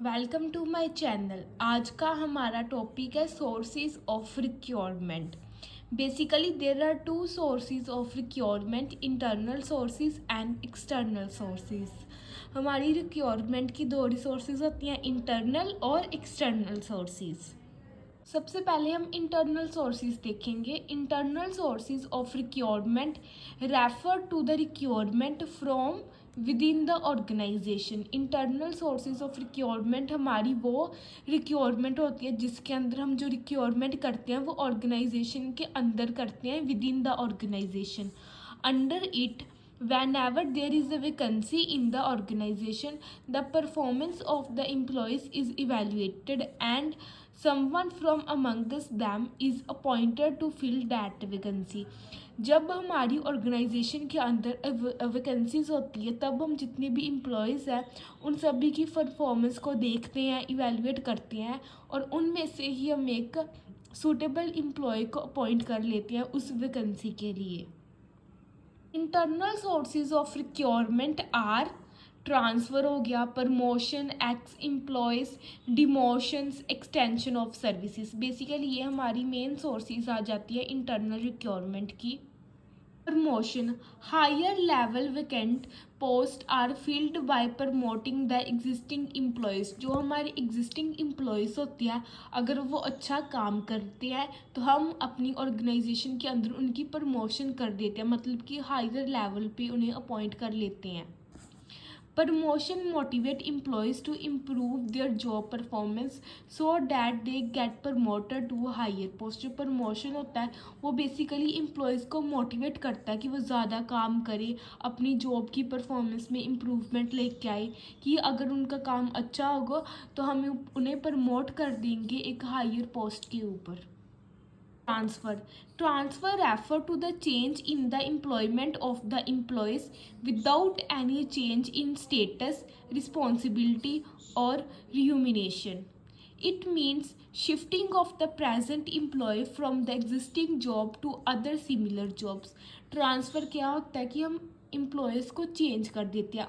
Welcome to my channel. आज का हमारा टॉपिक है sources of requirement. Basically there are two sources of requirement, internal sources and external sources. हमारी requirement की दो रिसोर्सेज होती हैं, इंटरनल और एक्सटर्नल सोर्सेज। सबसे पहले हम इंटरनल सोर्सेज देखेंगे। Internal sources of requirement refer to the requirement from within the organisation. Internal sources of requirement हमारी वो रिक्वायरमेंट होती है जिसके अंदर हम जो रिक्वायरमेंट करते हैं वो ऑर्गेनाइजेशन के अंदर करते हैं, within the organisation. Under it, whenever there is a vacancy in the organization, the performance of the employees is evaluated and someone from amongst them is appointed to fill that vacancy। जब हमारी organisation के अंदर vacancies होती है तब हम जितने भी एम्प्लॉयज़ हैं उन सभी की परफॉर्मेंस को देखते हैं, इवेलुएट करते हैं और उनमें से ही हम एक सूटेबल एम्प्लॉय को अपॉइंट कर लेते हैं उस वैकेंसी के लिए। Internal sources of requirement are transfer हो गया, promotion, ex employees, demotions, extension of services. Basically ये हमारी मेन सोर्सेज आ जाती है इंटरनल रिक्वायरमेंट की। Promotion, higher level vacant post are filled by promoting the existing employees. जो हमारे एग्जिस्टिंग एम्प्लॉयज़ होती है अगर वो अच्छा काम करते हैं तो हम अपनी ऑर्गेनाइजेशन के अंदर उनकी प्रमोशन कर देते हैं, मतलब कि हायर लेवल पे उन्हें अपॉइंट कर लेते हैं। Promotion motivate employees to improve their job performance so that they get promoted to higher post. जो प्रमोशन होता है वो बेसिकली एम्प्लॉयज़ को मोटिवेट करता है कि वो ज़्यादा काम करे, अपनी जॉब की परफॉर्मेंस में इम्प्रूवमेंट लेके आए, कि अगर उनका काम अच्छा होगा तो हम उन्हें प्रमोट कर देंगे एक हायर पोस्ट के ऊपर। Transfer refer to the change in the employment of the employees without any change in status, responsibility और remuneration. It means shifting of the present employee from the existing job to other similar jobs। Transfer क्या होता है कि हम employees को change कर देते हैं,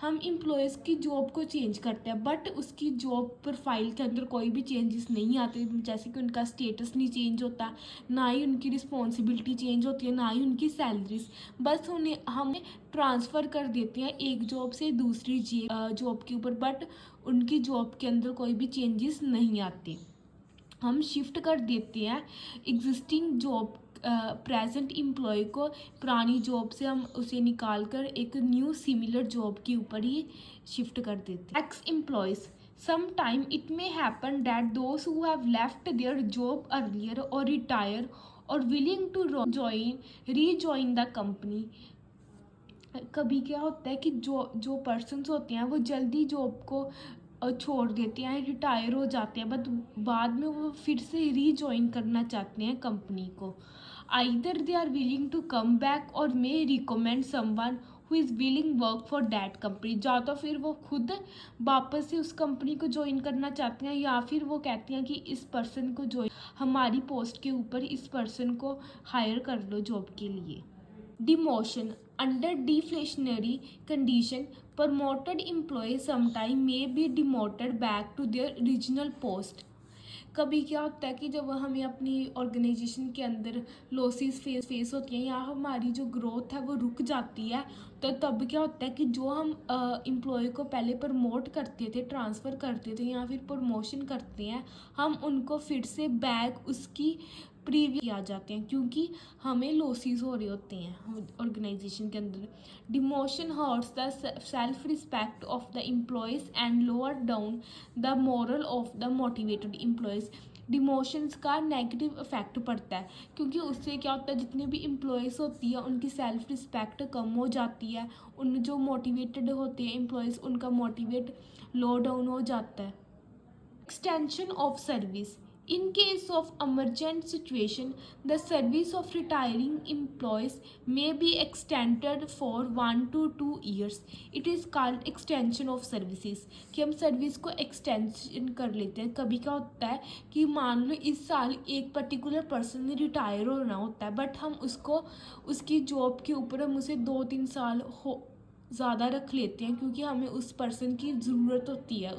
हम एम्प्लॉयज़ की जॉब को चेंज करते हैं बट उसकी जॉब प्रोफाइल के अंदर कोई भी चेंजेस नहीं आते, जैसे कि उनका स्टेटस नहीं चेंज होता, ना ही उनकी रिस्पॉन्सिबिलिटी चेंज होती है, ना ही उनकी सैलरीज। बस उन्हें हम ट्रांसफ़र कर देते हैं एक जॉब से दूसरी जॉब के ऊपर, बट उनकी जॉब के अंदर कोई भी चेंजेस नहीं आते। हम शिफ्ट कर देते हैं एग्जिस्टिंग जॉब, प्रेजेंट एम्प्लॉय को पुरानी जॉब से हम उसे निकाल कर एक न्यू सिमिलर जॉब के ऊपर ही शिफ्ट कर देते हैं। X employees, sometime it may happen that those who have left their job earlier or retire or willing to rejoin the company। कभी क्या होता है कि जो जो पर्सन्स होते हैं वो जल्दी जॉब को छोड़ देते हैं, रिटायर हो जाते हैं, बट बाद में वो फिर से रीजॉइन करना चाहते हैं कंपनी को। Either they are willing to come back और may recommend someone who is willing work for that company. या तो फिर वो खुद वापस से उस कंपनी को ज्वाइन करना चाहते हैं या फिर वो कहते हैं कि इस पर्सन को ज्वाइन, हमारी पोस्ट के ऊपर इस पर्सन को हायर कर लो जॉब के लिए। Demotion, under deflationary condition promoted employees sometime may be demoted back to their original post। कभी क्या होता है कि जब हमें अपनी ऑर्गेनाइजेशन के अंदर लॉसेस फेस होती हैं या हमारी जो ग्रोथ है वो रुक जाती है, तो तब क्या होता है कि जो हम एम्प्लॉय को पहले प्रमोट करते थे, ट्रांसफ़र करते थे या फिर प्रमोशन करते हैं, हम उनको फिर से बैक उसकी प्रीवियस आ जाते हैं क्योंकि हमें लॉसेस हो रहे होते हैं ऑर्गेनाइजेशन के अंदर। Demotion hurts the self respect of the employees and lower down the morale of the motivated employees. Demotions का नेगेटिव इफेक्ट पड़ता है क्योंकि उससे क्या होता है, जितने भी एम्प्लॉयज़ होती है उनकी सेल्फ रिस्पेक्ट कम हो जाती है, उन जो मोटिवेटेड होते हैं एम्प्लॉयज़ उनका मोटिवेट लो डाउन हो जाता है। Extension of service, in case of emergent situation the service of retiring employees may be extended for 1 to 2 years। it is called extension of services कि हम सर्विस को एक्सटेंशन कर लेते हैं। कभी क्या होता है कि मान लो इस साल एक पर्टिकुलर पर्सन ने रिटायर होना होता है बट हम उसको उसकी जॉब के ऊपर हम उसे 2-3 साल ज़्यादा रख लेते हैं क्योंकि हमें उस पर्सन की ज़रूरत होती है,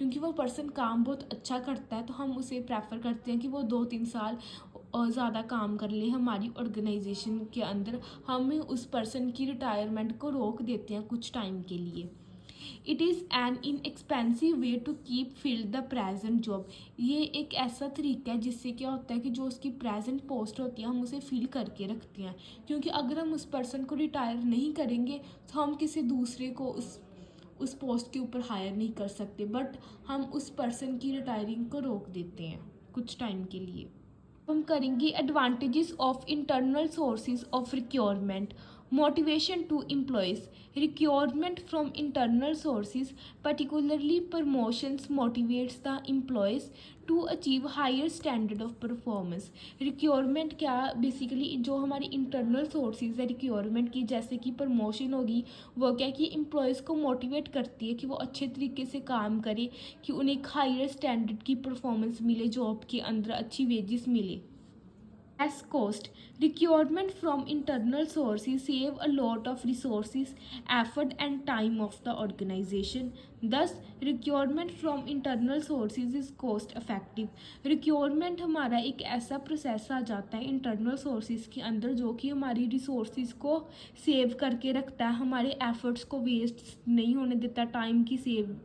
क्योंकि वो पर्सन काम बहुत अच्छा करता है, तो हम उसे प्रेफर करते हैं कि वो 2-3 साल ज़्यादा काम कर ले हमारी ऑर्गेनाइजेशन के अंदर। हम उस पर्सन की रिटायरमेंट को रोक देते हैं कुछ टाइम के लिए। It is an inexpensive way to keep fill the present job. ये एक ऐसा तरीका है जिससे क्या होता है कि जो उसकी प्रेजेंट पोस्ट होती है हम उसे फिल करके रखते हैं, क्योंकि अगर हम उस पर्सन को रिटायर नहीं करेंगे तो हम किसी दूसरे को उस पोस्ट के ऊपर हायर नहीं कर सकते, बट हम उस पर्सन की रिटायरिंग को रोक देते हैं कुछ टाइम के लिए। हम करेंगे advantages of internal sources of recruitment. Motivation to employees. Recruitment from internal sources particularly promotions motivates the employees to achieve higher standard of performance। रिक्योरमेंट क्या, बेसिकली जो हमारी इंटरनल सोर्सेज है रिक्योरमेंट की, जैसे कि प्रमोशन होगी, वो क्या कि एम्प्लॉयज़ को मोटिवेट करती है कि वो अच्छे तरीके से काम करे, कि उन्हें एक हायर स्टैंडर्ड की परफॉर्मेंस मिले, जॉब के अंदर अच्छी वेजेस मिले। As cost, requirement from internal sources save a lot of resources, effort and time of the organization. Thus, requirement from internal sources is cost effective. Requirement हमारा एक ऐसा process आ जाता है इंटरनल सोर्सेज के अंदर जो कि हमारी रिसोर्सेज को सेव करके रखता है, हमारे एफर्ट्स को वेस्ट नहीं होने देता, टाइम की सेव।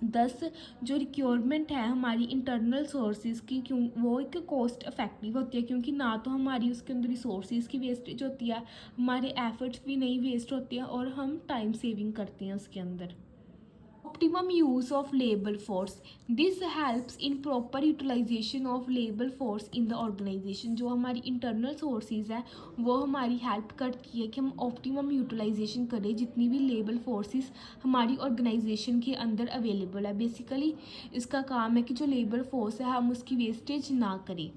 दस जो रिक्योरमेंट है हमारी इंटरनल सोर्सेज की, क्यों वो एक कॉस्ट इफेक्टिव होती है, क्योंकि ना तो हमारी उसके अंदर रिसोर्सेज की वेस्टेज होती है, हमारे एफर्ट्स भी नहीं वेस्ट होते हैं, और हम टाइम सेविंग करते हैं उसके अंदर। Optimum use of labour force. This helps in proper utilisation of labour force in the organisation. जो हमारी इंटरनल सोर्सेज है वो हमारी हेल्प करती है कि हम ऑप्टिमम यूटिलाइजेशन करें जितनी भी लेबर फोर्सेस हमारी ऑर्गेनाइजेशन के अंदर अवेलेबल है। बेसिकली इसका काम है कि जो लेबर फोर्स है हम उसकी वेस्टेज ना करें।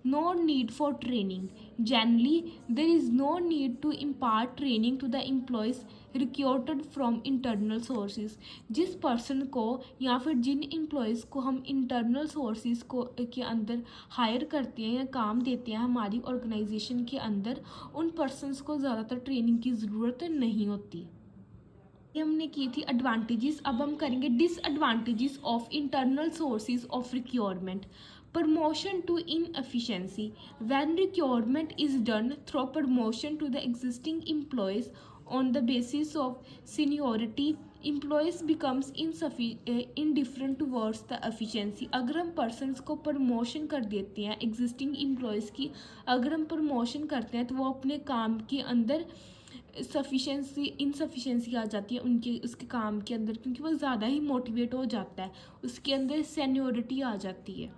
No need for training. Generally, there is no need to impart training to the employees recruited from internal sources। जिस पर्सन को या फिर जिन एम्प्लॉयज़ को हम इंटरनल सोर्सेज को के अंदर हायर करते हैं या काम देते हैं हमारी ऑर्गेनाइजेशन के अंदर, उन पर्सनस को ज़्यादातर ट्रेनिंग की ज़रूरत नहीं होती। ये हमने की थी एडवांटेजेस। अब हम करेंगे disadvantages of internal sources of recruitment. Promotion to inefficiency. When recruitment is done through promotion to the existing employees on the basis of seniority, employees becomes indifferent towards the efficiency. अगर हम persons को promotion कर देते हैं existing employees की, अगर हम promotion करते हैं तो वो अपने काम के अंदर इनसफिशेंसी आ जाती है उनके उसके काम के अंदर, क्योंकि वो ज़्यादा ही मोटिवेट हो जाता है, उसके अंदर सीनियोरिटी आ जाती है।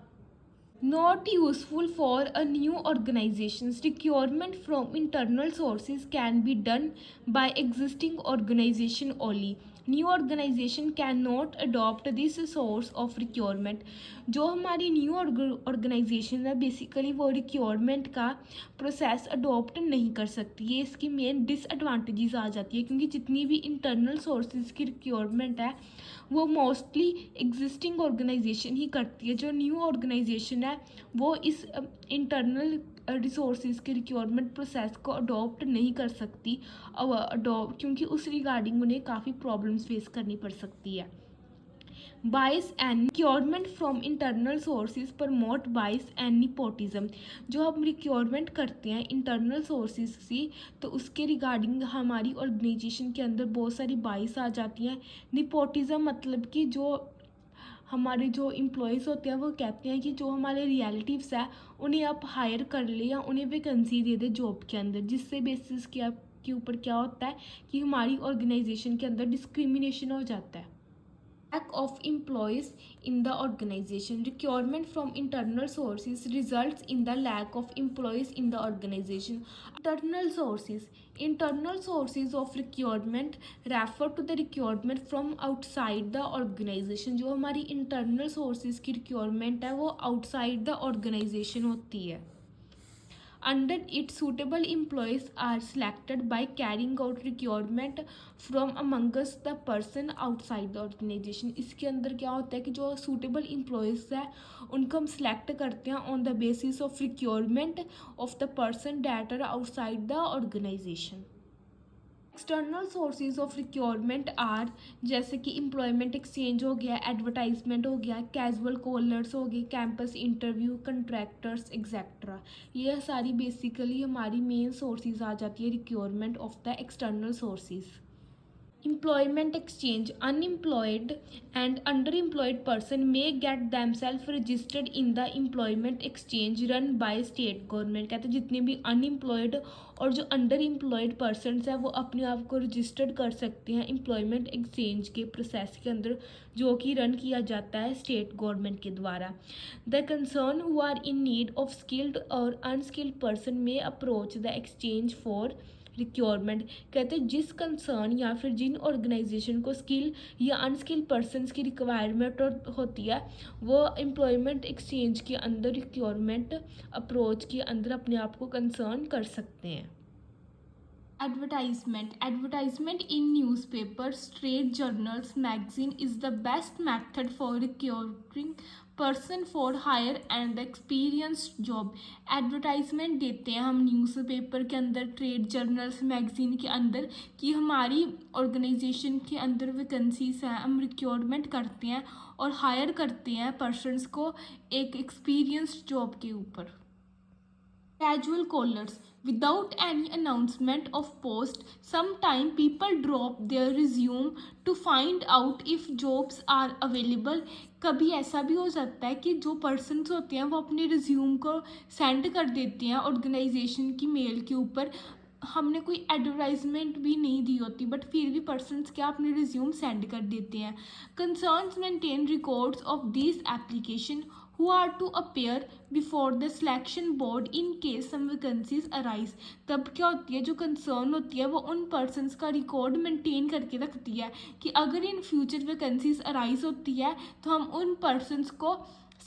Not useful for a new organizations. Requirement from internal sources can be done by existing organization only. New organization cannot adopt this source of requirement। जो हमारी न्यू ऑर्गेनाइजेशन है बेसिकली वो रिक्योरमेंट का प्रोसेस अडोप्ट नहीं कर सकती। ये इसकी मेन डिसएडवांटेजेस आ जाती है, क्योंकि जितनी भी इंटरनल सोर्सेज की रिक्योरमेंट है वो मोस्टली एग्जिस्टिंग ऑर्गेनाइजेशन ही करती है। जो न्यू ऑर्गेनाइजेशन है वो इस इंटरनल रिसोर्सेज के रिक्योरमेंट प्रोसेस को अडॉप्ट नहीं कर सकती, क्योंकि उस रिगार्डिंग उन्हें काफ़ी प्रॉब्लम्स फेस करनी पड़ सकती है। Bias and recruitment from internal sources promote bias and nepotism. जो हम रिक्योरमेंट करते हैं इंटरनल सोर्सेज से तो उसके रिगार्डिंग हमारी ऑर्गेनाइजेशन के अंदर बहुत सारी बाइस आ जाती हैं। निपोटिज्म मतलब कि जो हमारे जो एम्प्लॉयज़ होते हैं वो कहते हैं कि जो हमारे रिलेटिव्स है उन्हें आप हायर कर ले या उन्हें वैकेंसी दे दे जॉब के अंदर, जिससे बेसिस के ऊपर क्या होता है कि हमारी ऑर्गेनाइजेशन के अंदर डिस्क्रिमिनेशन हो जाता है। Lack of employees in the organization. Requirement from internal sources results in the lack of employees in the organization. Internal sources. Internal sources of requirement refer to the requirement from outside the organization। जो हमारी internal sources की requirement है वो outside the organization होती है। Under it, suitable employees are selected by carrying out requirement from amongst the person outside the organization। इसके अंदर क्या होता है कि जो suitable employees है उनको हम select करते हैं on the basis of requirement of the person that are outside the organization। External sources of requirement are, जैसे कि एम्प्लॉयमेंट एक्सचेंज हो गया, एडवर्टाइजमेंट हो गया, कैजुअल कॉलर्स हो गए, कैंपस इंटरव्यू, कंट्रैक्टर्स एक्सेट्रा। ये सारी बेसिकली हमारी मेन सोर्सेज आ जाती है requirement of the external sources. Employment exchange, unemployed and underemployed person may get themselves registered in the employment exchange run by state government। कहते हैं जितने भी अनएम्प्लॉयड और जो अंडर एम्प्लॉयड पर्सनस हैं वो अपने आप को रजिस्टर्ड कर सकते हैं एम्प्लॉयमेंट एक्सचेंज के प्रोसेस के अंदर, जो कि रन किया जाता है स्टेट गवर्नमेंट के द्वारा। The concern who are in need of skilled और अनस्किल्ड पर्सन में approach the exchange for requirement. कहते हैं जिस कंसर्न या फिर जिन ऑर्गेनाइजेशन को स्किल या अनस्किल पर्सनस की रिक्वायरमेंट होती है वो एम्प्लॉयमेंट एक्सचेंज के अंदर रिक्वायरमेंट अप्रोच के अंदर अपने आप को कंसर्न कर सकते हैं। Advertisement in newspapers, trade journals, magazine is the best method for recruiting person for hire and experienced job। Advertisement देते हैं हम न्यूज़पेपर के अंदर, ट्रेड जर्नल्स, मैगजीन के अंदर कि हमारी ऑर्गेनाइजेशन के अंदर वैकेंसीज हैं, हम रिक्वायरमेंट करते हैं और हायर करते हैं पर्सनस को एक एक्सपीरियंस्ड जॉब के ऊपर। Casual callers, without any announcement of post, sometime people drop their resume to find out if jobs are available। कभी ऐसा भी हो सकता है कि जो पर्सनस होते हैं वो अपने रिज्यूम को सेंड कर देते हैं ऑर्गेनाइजेशन की मेल के ऊपर, हमने कोई एडवर्टाइजमेंट भी नहीं दी होती बट फिर भी पर्सनस क्या अपने रिज्यूम सेंड कर देते हैं। Concerns maintain records of this application who are to appear before the selection board in case some vacancies arise। तब क्या होती है, जो कंसर्न होती है वो उन पर्सनस का रिकॉर्ड मेंटेन करके रखती है कि अगर इन फ्यूचर वैकेंसीज अराइज होती है तो हम उन पर्सनस को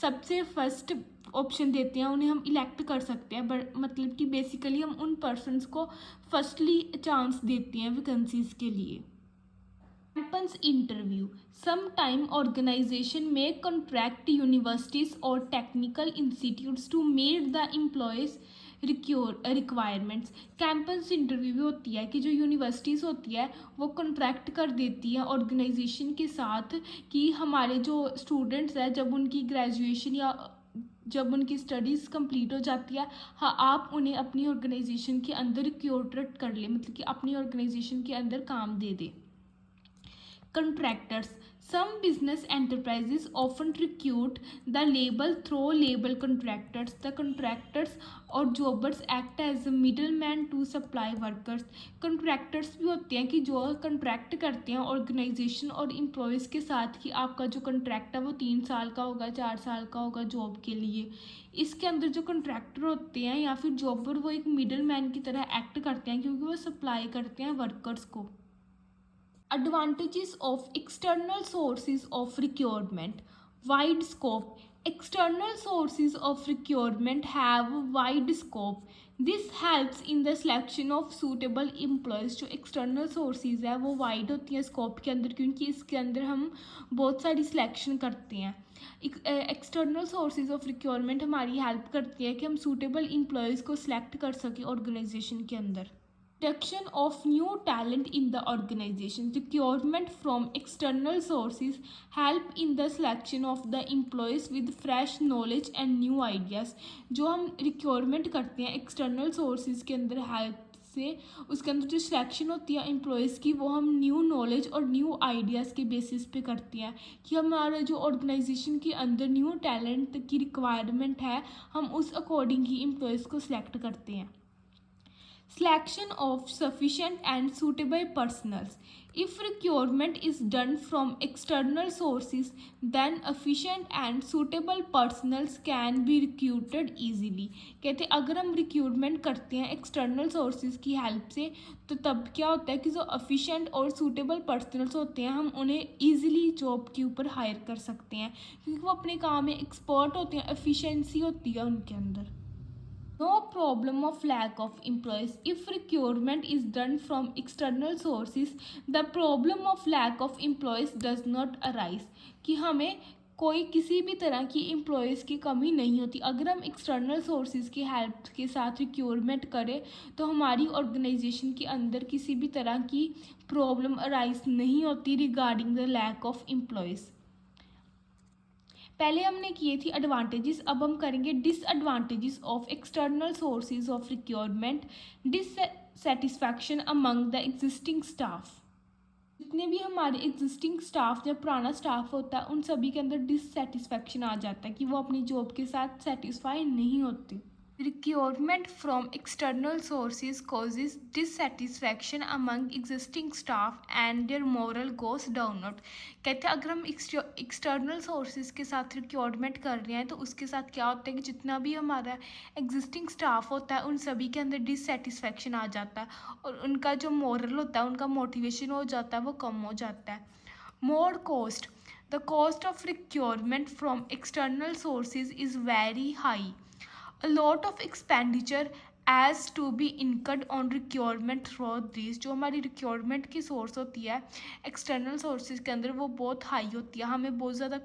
सबसे फर्स्ट ऑप्शन देते हैं, उन्हें हम इलेक्ट कर सकते हैं। बट मतलब कि बेसिकली हम उन पर्सनस को फर्स्टली चांस देते हैं वैकेंसीज के लिए। Campus interview, sometime organization may contract universities or technical institutes to meet the employees requirements. Campus interview भी होती है कि जो यूनिवर्सिटीज़ होती है वो कॉन्ट्रैक्ट कर देती है ऑर्गेनाइजेशन के साथ कि हमारे जो स्टूडेंट्स हैं जब उनकी ग्रेजुएशन या जब उनकी स्टडीज़ कंप्लीट हो जाती है, हाँ आप उन्हें अपनी ऑर्गेनाइजेशन के अंदर रिक्रूट कर ले, मतलब कि अपनी ऑर्गेनाइजेशन के अंदर काम दे दे। Contractors, some business enterprises often recruit the labor through labor contractors। The contractors और jobbers act as a middleman to supply workers। contractors भी होते हैं कि जो contract करते हैं organization और employees के साथ कि आपका जो contract है वो 3 साल का होगा, 4 साल का होगा जॉब के लिए। इसके अंदर जो contractor होते हैं या फिर jobber वो एक middleman की तरह act करते हैं क्योंकि वो supply करते हैं workers को। Advantages of external sources of recruitment, wide scope। External sources of recruitment have wide scope। This helps in the selection of suitable employees। जो external sources है वो wide होती हैं scope के अंदर क्योंकि इसके अंदर हम बहुत सारी selection करते हैं। एक्सटर्नल सोर्सेज ऑफ रिक्वायरमेंट हमारी हेल्प करती है कि हम सूटेबल एम्प्लॉयज़ को सिलेक्ट कर सकें ऑर्गेनाइजेशन के अंदर। Induction of new talent in the organization, recruitment from external sources help in the selection of the employees with fresh knowledge and new ideas। जो हम रिक्वायरमेंट करते हैं एक्सटर्नल सोर्सेज के अंदर हेल्प से, उसके अंदर जो सिलेक्शन होती है एम्प्लॉयज़ की वो हम न्यू नॉलेज और न्यू आइडियाज़ के बेसिस पे करते हैं कि हमारा जो ऑर्गेनाइजेशन के अंदर न्यू टैलेंट की रिक्वायरमेंट है हम उस अकॉर्डिंग ही एम्प्लॉयज़ को सिलेक्ट करते हैं। Selection of sufficient and suitable personnel, if recruitment is done from external sources then efficient and suitable personnel can be recruited easily। कहते हैं अगर हम रिक्रूटमेंट करते हैं एक्सटर्नल सोर्सेज की हेल्प से तो तब क्या होता है कि जो एफिशिएंट और सूटेबल पर्सनल्स होते हैं हम उन्हें ईजिली जॉब के ऊपर हायर कर सकते हैं क्योंकि वो अपने काम में एक्सपर्ट होते हैं, एफिशिएंसी होती है उनके अंदर। No problem of lack of employees, if recruitment is done from external sources the problem of lack of employees does not arise। कि हमें कोई किसी भी तरह की एम्प्लॉयज़ की कमी नहीं होती। अगर हम एक्सटर्नल सोर्सेज की हेल्प के साथ रिक्रूटमेंट करें तो हमारी ऑर्गेनाइजेशन के अंदर किसी भी तरह की प्रॉब्लम अराइज नहीं होती regarding the lack of employees. पहले हमने किए थी एडवांटेजेस, अब हम करेंगे disadvantages of external sources of recruitment. Dissatisfaction among the existing staff. जितने भी हमारे एग्जिस्टिंग स्टाफ या पुराना स्टाफ होता है उन सभी के अंदर डिससेटिस्फैक्शन आ जाता है कि वो अपनी जॉब के साथ सेटिस्फाई नहीं होते। Recruitment from external sources causes dissatisfaction among existing staff and their morale goes downward। कहते हैं अगर हम एक्सटर्नल सोर्सेज के साथ रिक्रूटमेंट कर रहे हैं तो उसके साथ क्या होता है कि जितना भी हमारा एग्जिस्टिंग स्टाफ होता है उन सभी के अंदर डिससेटिस्फैक्शन आ जाता है और उनका जो मोरल होता है, उनका मोटिवेशन हो जाता है, वो कम हो जाता है। More cost, the cost of recruitment from external sources is very high. A lot of expenditure as to be incurred on recruitment through these। जो हमारी रिक्रूटमेंट की सोर्स होती है एक्सटर्नल सोर्सेज के अंदर वो बहुत हाई होती है, हमें बहुत ज़्यादा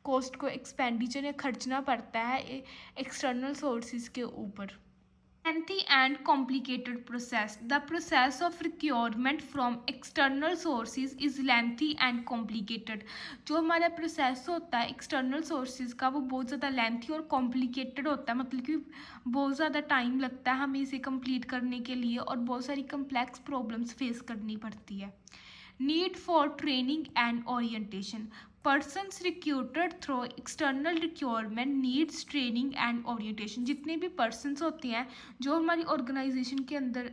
कॉस्ट को एक्सपेंडिचर या खर्चना पड़ता है एक्सटर्नल सोर्सेज के ऊपर। Lengthy and complicated process. The process of recruitment from external sources is lengthy and complicated। जो हमारा प्रोसेस होता है एक्सटर्नल सोर्सेज का वो बहुत ज़्यादा लेंथी और कॉम्प्लिकेटेड होता है, मतलब कि बहुत ज़्यादा टाइम लगता है हमें इसे कंप्लीट करने के लिए और बहुत सारी कम्प्लेक्स प्रॉब्लम्स फेस करनी पड़ती है। Need for training and orientation. Persons recruited through external recruitment needs training and orientation. जितने भी पर्सनस होते हैं जो हमारी ऑर्गेनाइजेशन के अंदर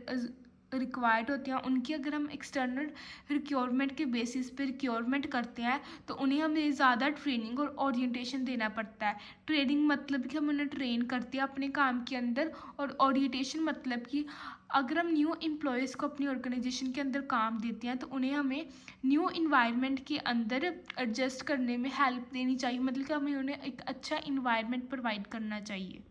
रिक्वायर्ड होते हैं उनकी अगर हम एक्सटर्नल रिक्रूटमेंट के बेसिस पे रिक्रूटमेंट करते हैं तो उन्हें हमें ज़्यादा ट्रेनिंग और ओरिएंटेशन देना पड़ता है। ट्रेनिंग मतलब कि हम उन्हें ट्रेन करते हैं अपने काम के अंदर, और ओरिएंटेशन मतलब कि अगर हम न्यू एम्प्लॉयज़ को अपनी ऑर्गेनाइजेशन के अंदर काम देते हैं तो उन्हें हमें न्यू इन्वायरमेंट के अंदर एडजस्ट करने में हेल्प देनी चाहिए, मतलब कि हमें उन्हें एक अच्छा इन्वायरमेंट प्रोवाइड करना चाहिए।